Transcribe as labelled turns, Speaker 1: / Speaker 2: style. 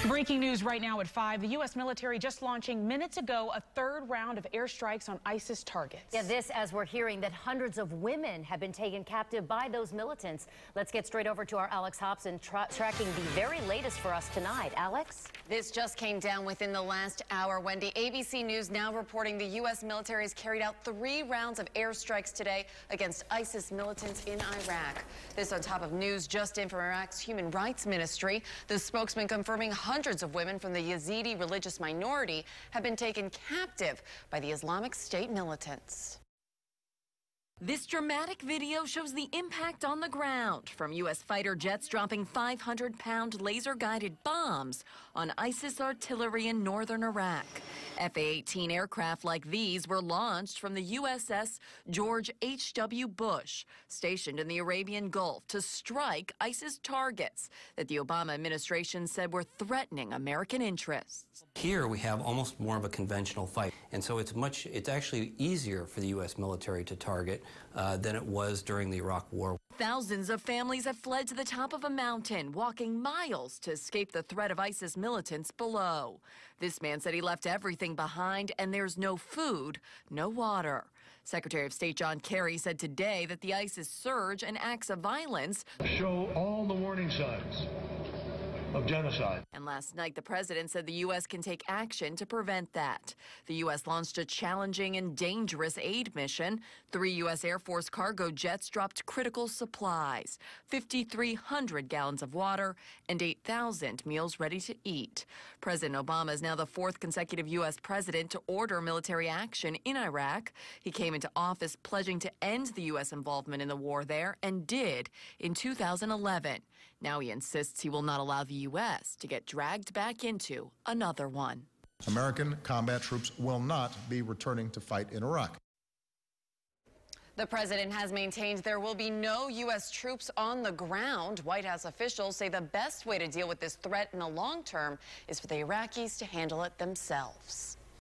Speaker 1: Breaking news right now at 5. The U.S. military just launching minutes ago a third round of airstrikes on ISIS targets.
Speaker 2: Yeah, this as we're hearing that hundreds of women have been taken captive by those militants. Let's get straight over to our Alex Hobson tracking the very latest for us tonight. Alex?
Speaker 3: This just came down within the last hour, Wendy. ABC News now reporting the U.S. military has carried out 3 rounds of airstrikes today against ISIS militants in Iraq. This on top of news just in from Iraq's Human Rights Ministry. The spokesman confirming hundreds of women from the Yazidi religious minority have been taken captive by the Islamic State militants.
Speaker 4: This dramatic video shows the impact on the ground from U.S. fighter jets dropping 500-pound laser-guided bombs on ISIS artillery in northern Iraq. F-18 aircraft like these were launched from the USS George H.W. Bush, stationed in the Arabian Gulf, to strike ISIS targets that the Obama administration said were threatening American interests.
Speaker 5: Here we have almost more of a conventional fight, and so it's actually easier for the U.S. military to target than it was during the Iraq War.
Speaker 4: Thousands of families have fled to the top of a mountain, walking miles to escape the threat of ISIS militants below. This man said he left everything behind, and there's no food, no water. Secretary of State John Kerry said today that the ISIS surge and acts of violence
Speaker 6: show all the warning signs of genocide.
Speaker 4: And last night, the president said the U.S. can take action to prevent that. The U.S. launched a challenging and dangerous aid mission. 3 U.S. Air Force cargo jets dropped critical supplies, 5,300 gallons of water, and 8,000 meals ready to eat. President Obama is now the 4th consecutive U.S. president to order military action in Iraq. He came into office pledging to end the U.S. involvement in the war there, and did in 2011. Now he insists he will not allow the U.S. to get dragged back into another one.
Speaker 7: American combat troops will not be returning to fight in Iraq.
Speaker 3: The president has maintained there will be no U.S. troops on the ground. White House officials say the best way to deal with this threat in the long term is for the Iraqis to handle it themselves.